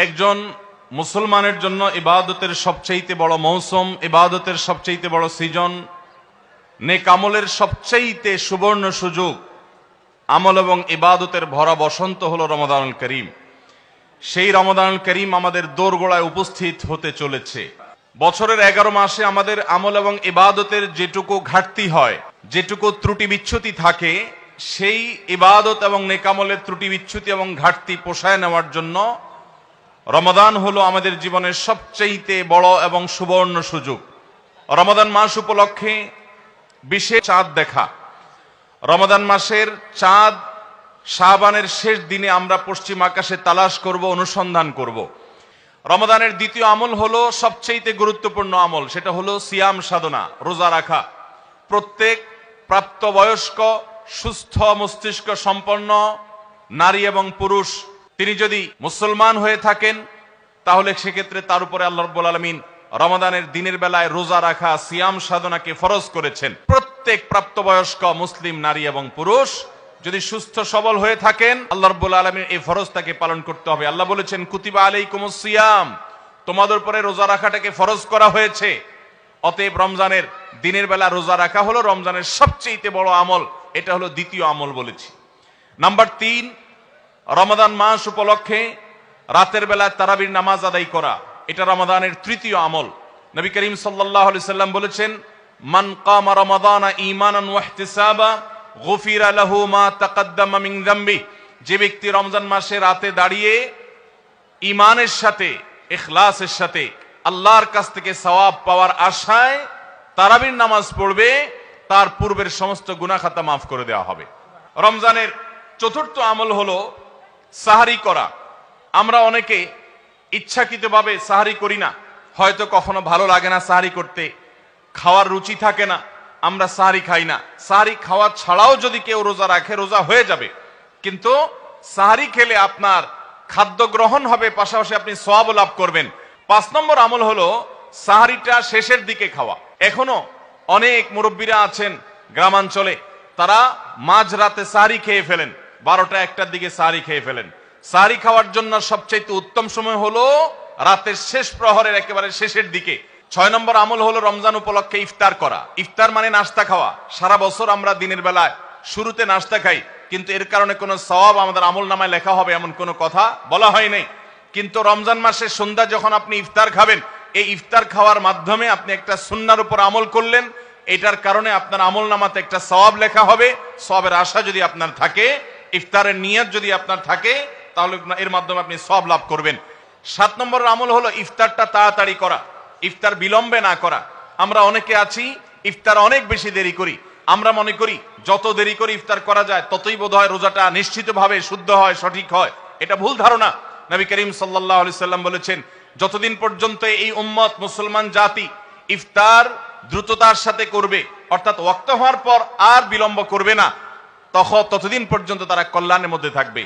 একজন মুসলমানের জন্য ইবাদতের সবচেয়ে বড় মৌসুম, ইবাদতের সবচেয়ে বড় সিজন, নেক আমলের সবচেয়ে সুবর্ণ সুযোগ, আমল এবং ইবাদতের ভরা বসন্ত হলো রমাদানুল করিম। সেই রমাদানুল করিম আমাদের দোরগোড়ায় উপস্থিত হতে চলেছে। বছরের 11 মাসে আমাদের আমল এবং ইবাদতের যেটুকু ঘাটতি হয়, যেটুকু ত্রুটি বিচ্যুতি থাকে, সেই ইবাদত এবং নেক আমলের ত্রুটি বিচ্যুতি এবং ঘাটতি পোষায় নেওয়ার জন্য রমাদান হলো আমাদের জীবনের সবচেয়ে বড় এবং সুবর্ণ সুযোগ। রমাদান মাস উপলক্ষে বিশেষ চাঁদ দেখা। রমাদান মাসের চাঁদ শাবানের শেষ দিনে আমরা পশ্চিম আকাশে তালাশ করব, অনুসন্ধান করব। রমাদানের দ্বিতীয় আমল হলো সবচেয়ে গুরুত্বপূর্ণ আমল, সেটা হলো সিয়াম সাধনা, রোজা রাখা। প্রত্যেক প্রাপ্তবয়স্ক সুস্থ মস্তিষ্ক সম্পন্ন নারী এবং পুরুষ তিনি যদি মুসলমান হয়ে থাকেন, তাহলে সেক্ষেত্রে তার উপরে আল্লাহ রাব্বুল আলামিন রমাদানের দিনের বেলায় রোজা রাখা, সিয়াম সাধনাকে ফরজ করেছেন। প্রত্যেক প্রাপ্তবয়স্ক মুসলিম নারী এবং পুরুষ যদি সুস্থ সবল হয়ে থাকেন, আল্লাহ রাব্বুল আলামিন এই ফরজটাকে পালন করতে হবে। আল্লাহ বলেছেন, কুতিবা আলাইকুমুস সিয়াম, তোমাদের উপরে রোজা রাখাটাকে ফরজ করা হয়েছে। অতএব রমজানের দিনের বেলা রোজা রাখা হলো রমজানের সবচেয়ে বড় আমল, এটা হলো দ্বিতীয় আমল বলেছি। নাম্বার 3, রমাদান মাস উপলক্ষে রাতের বেলা তারাবির নামাজ আদায় করা, এটা রমাদানের তৃতীয় আমল। নবী করিম সাল্লাল্লাহু আলাইহি সাল্লাম বলেছেন, মান কামা রমাদানা ঈমানান ওয়া ইহতিসাবা গুফিরা লাহু মা তাকাদ্দামা মিন যামবি। যে ব্যক্তি রমজান মাসে রাতে দাঁড়িয়ে ঈমানের সাথে, ইখলাসের সাথে আল্লাহর কাছ থেকে সওয়াব পাওয়ার আশায় তারাবির নামাজ পড়বে, তার পূর্বের সমস্ত গুনাহ খাতা মাফ করে দেওয়া হবে। রমজানের চতুর্থ আমল হলো সাহারি করা। আমরা অনেকে ইচ্ছাকৃতভাবে সাহারি করি না, হয়তো কখনো ভালো লাগে না সাহারি করতে, খাওয়ার রুচি থাকে না, আমরা সাহারি খাই না। সাহারি খাওয়া ছাড়াও যদি কেউ রোজা রাখে, রোজা হয়ে যাবে, কিন্তু সাহারি খেলে আপনার খাদ্য গ্রহণ হবে, পাশাপাশি আপনি সওয়াব লাভ করবেন। 5 নম্বর আমল হলো সাহারিটা শেষের দিকে খাওয়া। এখনো অনেক মুরব্বীরা আছেন গ্রামাঞ্চলে, তারা মাঝরাতে সাহারি খেয়ে ফেলেন, 12টা-1টার দিকে সাহারি খেয়ে ফেলেন। সাহারি খাওয়ার জন্য সবচেয়ে উত্তম সময় হলো রাতের শেষ প্রহরের একেবারে শেষের দিকে। 6 নম্বর আমল হলো রমজান উপলক্ষে ইফতার করা। ইফতার মানে নাস্তা খাওয়া। সারা বছর আমরা দিনের বেলায় শুরুতে নাস্তা খাই, কিন্তু এর কারণে কোনো সওয়াব আমাদের আমল নামায় লেখা হবে এমন কোনো কথা বলা হয় নাই। কিন্তু রমজান মাসের সন্ধ্যা যখন আপনি ইফতার খাবেন, এই ইফতার খাওয়ার মাধ্যমে আপনি একটা সুন্নাহর উপর আমল করলেন, এটার কারণে আপনার আমল নামাতে একটা সওয়াব লেখা হবে। সওয়াবের আশা যদি আপনার থাকে, ইফতারের নিয়ত যদি আপনার থাকে, তাহলে এর মাধ্যমে আপনি সওয়াব লাভ করবেন। 7 নম্বর আমল হলো ইফতারটা তাড়াতাড়ি করা, ইফতার বিলম্বে না করা। আমরা অনেকে আছি ইফতার অনেক বেশি দেরি করি। আমরা মনে করি যত দেরি করে ইফতার করা যায় ততই বোধহয় রোজাটা নিশ্চিতভাবে শুদ্ধ হয়, সঠিক হয়। এটা ভুল ধারণা। নবী করিম সাল্লাল্লাহু আলাইহি সাল্লাম বলেছেন, যতদিন পর্যন্ত এই উম্মত মুসলমান জাতি ইফতার দ্রুততার সাথে করবে, অর্থাৎ ওয়াক্ত হওয়ার পর আর বিলম্ব করবে না, ততদিন পর্যন্ত তারা কল্যাণের মধ্যে থাকবে।